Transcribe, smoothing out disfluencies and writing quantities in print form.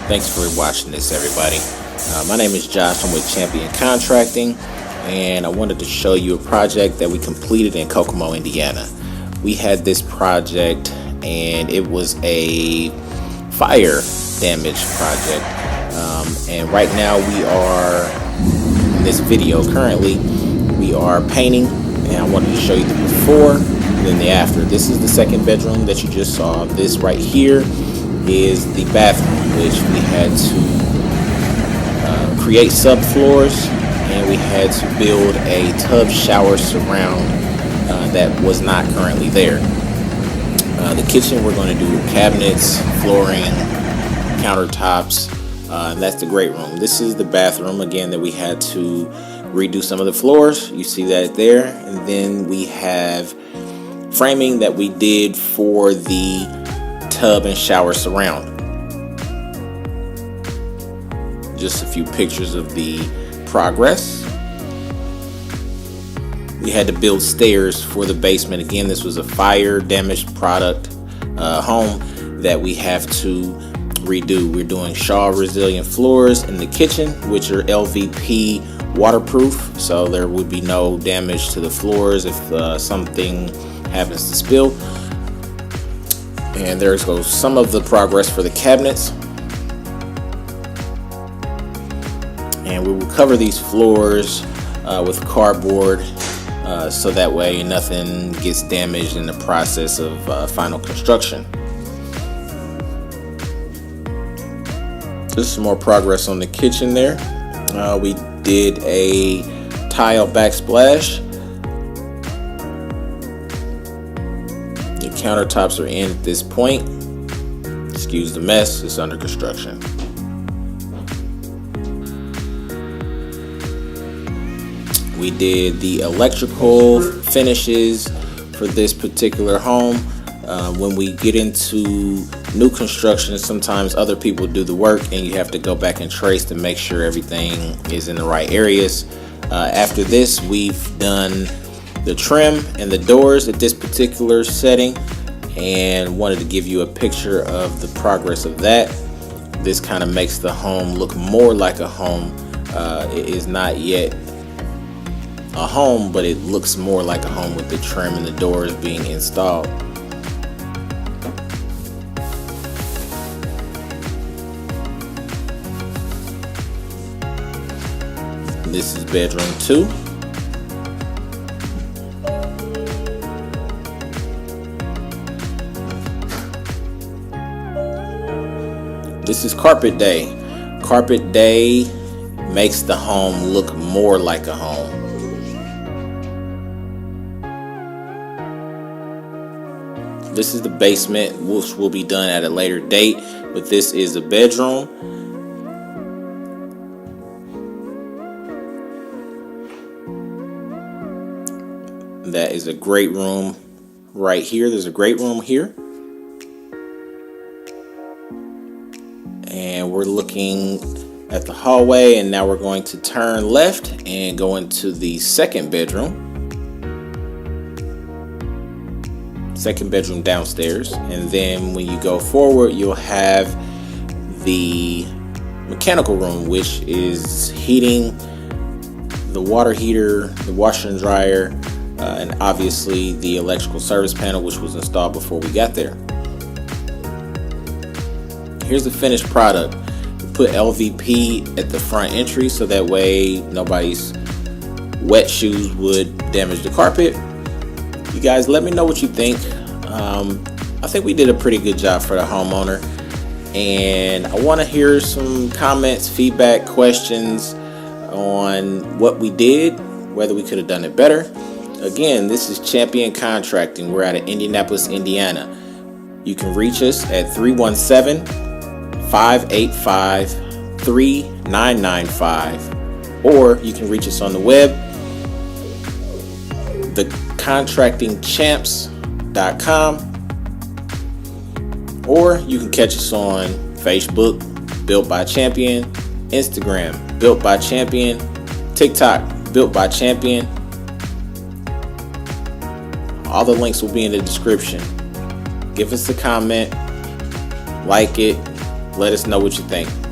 Thanks for watching this, everybody. My name is Josh. I'm with Champion Contracting, and I wanted to show you a project that we completed in Kokomo, Indiana. We had this project, and it was a fire damage project. And right now we are, in this video currently, we are painting, and I wanted to show you the before and then the after. This is the second bedroom that you just saw. This right here is the bathroom, which we had to create subfloors, and we had to build a tub shower surround that was not currently there. The kitchen, we're going to do cabinets, flooring, countertops, and that's the great room. This is the bathroom, again, that we had to redo some of the floors. You see that there. And then we have framing that we did for the tub and shower surround. Just a few pictures of the progress. We had to build stairs for the basement. Again, this was a fire damaged product home that we have to redo. We're doing Shaw resilient floors in the kitchen, which are LVP waterproof, so there would be no damage to the floors if something happens to spill. And there goes some of the progress for the cabinets. And we will cover these floors with cardboard so that way nothing gets damaged in the process of final construction. Just some more progress on the kitchen there. We did a tile backsplash. The countertops are in at this point. Excuse the mess, it's under construction. We did the electrical finishes for this particular home. When we get into new construction, sometimes other people do the work and you have to go back and trace to make sure everything is in the right areas. After this, we've done the trim and the doors at this particular setting, and wanted to give you a picture of the progress of that. This kind of makes the home look more like a home. It is not yet a home, but it looks more like a home with the trim and the doors being installed. This is bedroom 2. This is carpet day. Carpet day makes the home look more like a home. This is the basement, which will be done at a later date, but this is a bedroom. That is a great room right here. There's a great room here. And we're looking at the hallway, and now we're going to turn left and go into the second bedroom. Second bedroom downstairs. And then when you go forward, you'll have the mechanical room, which is heating, the water heater, the washer and dryer, and obviously the electrical service panel, which was installed before we got there. Here's the finished product. We put LVP at the front entry so that way nobody's wet shoes would damage the carpet. You guys, let me know what you think. I think we did a pretty good job for the homeowner, and I want to hear some comments, feedback, questions on what we did, whether we could have done it better. Again, this is Champion Contracting. We're out of Indianapolis, Indiana. You can reach us at 317-585-3995, or you can reach us on the web, thecontractingchamps.com, or you can catch us on Facebook, Built by Champion, Instagram, Built by Champion, TikTok, Built by Champion. All the links will be in the description. Give us a comment, like it, Let us know what you think.